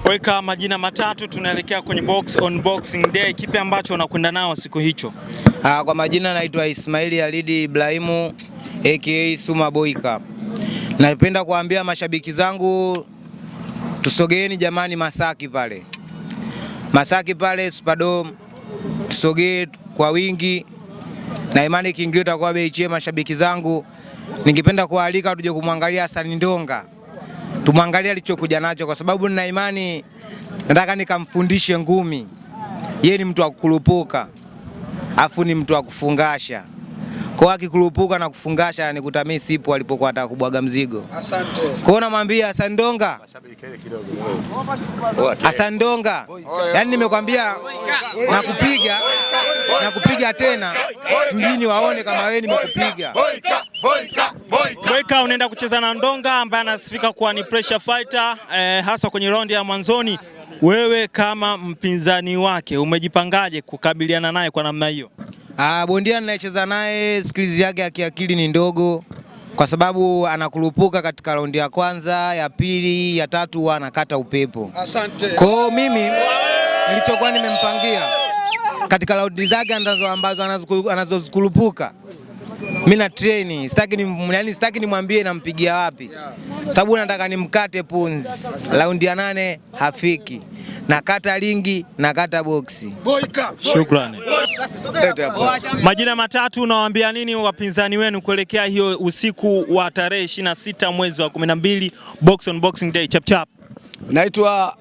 Weka majina matatu, tunaelekea kwenye Boxing Day. Kipi ambacho unakwenda nao siku hicho? Kwa majina naitwa Ismaili Alidi Ibrahimu aka Suma Boyka. Napenda kuambia mashabiki zangu tusogeeni jamani Masaki pale. Masaki pale Superdome. Tusogee kwa wingi. Na imani kiingilio itakuwa bei chema mashabiki zangu. Ningependa kualika tuje kumwangalia Hassan Ndonga. Tumwangalie alichokuja nacho kwa sababu nina imani nataka nikamfundishe ngumi. Yeye ni mtu wa kukurupuka. Afu ni mtu wa kufungasha. Kwa akikurupuka na kufungasha nikutamii sipo alipokuwa ataka kubwaga mzigo. Asante. Kwa hiyo namwambia Hassan Ndonga. Hassan Ndonga. Yaani nimekwambia nakupiga tena mjini waone kama wewe nimekupiga. Boyka unaenda kucheza na Ndonga ambaye anasifika kuwa ni pressure fighter hasa kwenye raundi ya mwanzoni. Wewe kama mpinzani wake umejipangaje kukabiliana naye kwa namna hiyo? Bondia ninayecheza naye skills yake ya kiakili ni ndogo kwa sababu anakurupuka katika raundi ya kwanza, ya pili, ya tatu anakata upepo. Asante. Kwa mimi nilichokuwa nimempangia katika raundi zake ambazo anazokurupuka mimi na train, sitaki nimwambie nampigia wapi. Sababu nataka nimkate punzi. Raundi ya 8 hafiki. Nakata ringi, nakata boksi. Shukrani. Majina matatu unawaambia nini wapinzani wenu kuelekea hiyo usiku wa tarehe 26 mwezi wa 12 Boxing Day chap chap? Naitwa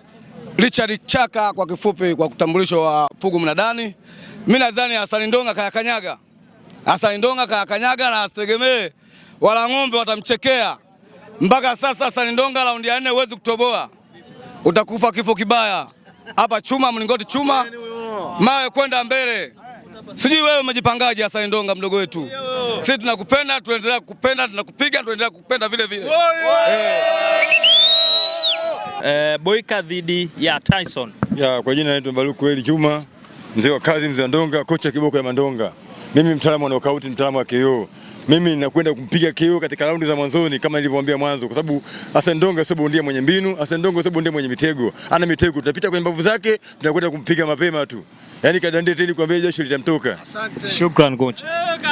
Richard Chaka kwa kifupi kwa kutambulisho wa Pugu Mnadani. Mimi nadhani Hassan Ndonga kayakanyaga. Hassan Ndonga kayakanyaga na asitegemee wala ng'ombe watamchekea. Mpaka sasa Hassan Ndonga raundi ya 4 huwezi kutoboa. Utakufa kifo kibaya. Hapa chuma mlingoti chuma. Mawe kwenda mbele. Sijui wewe umejipangaje Hassan Ndonga mdogo wetu. Sisi tunakupenda, tunaendelea kukupenda, tunakupiga, tunaendelea kukupenda vile vile. Boyka dhidi ya Tyson. Kwa jina naitwa Baruku Eli Chuma, mzee wa kazi, mzee wa Ndonga, kocha kiboko ya Mandonga. Mimi mtaalamu wa knockout, mtaalamu wa KO. Mimi ninakwenda kumpiga KO katika raundi za mwanzoni kama nilivyowaambia mwanzo, kwa sababu Hassan Ndonga sio bondia mwenye mbinu, Hassan Ndonga sio bondia mwenye mitego. Ana mitego, tunapita kwenye mbavu zake, tunakwenda kumpiga mapema tu. Yaani kadande tena kuambia jasho litamtoka. Asante. Shukrani coach.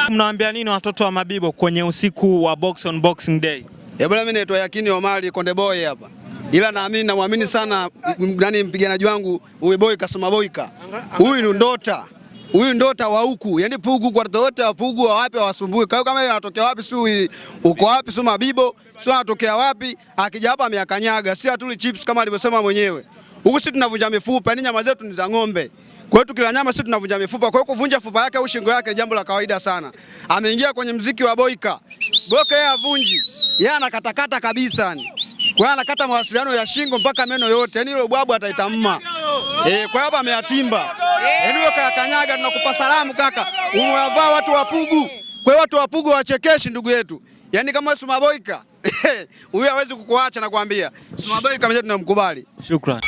Mnawaambia nini watoto wa Mabibo kwenye usiku wa Boxing Day? Bwana, mimi naitwa Yakini Omari Konde Boy hapa. Ila namwamini sana mpiganaji wangu huyu Boyka Suma Boyka. Huyu ni ndota. Huyu ndota wa huku, yani Pugu kwa watu wote wa Pugu wa wapi wasumbue. Kwa hiyo kama anatokea wapi si uko wapi Suma Mabibo, si anatokea wapi, akija hapa ameyakanyaga, si atuli chips kama alivyosema mwenyewe. Huku sisi tunavunja mifupa, yani nyama zetu ni za ng'ombe. Kwa hiyo tukila nyama sisi tunavunja mifupa. Kwa hiyo kuvunja fupa yake au shingo yake ni jambo la kawaida sana. Ameingia kwenye mziki wa Boyka. Boyka yeye avunji. Yeye anakatakata kabisa yani. Kwa hiyo anakata mawasiliano ya shingo mpaka meno yote. Yaani ile bwabu ataitamma. Kwa hapa ameyatimba. Yaani wewe kakanyaga, tunakupa salamu kaka. Umewavaa watu wa Pugu. Kwa hiyo watu wa Pugu wachekeshi ndugu yetu. Yaani kama Suma Boyka, huyu hawezi kukuacha nakwambia. Suma Boyka mwenyewe tunamkubali. Shukrani.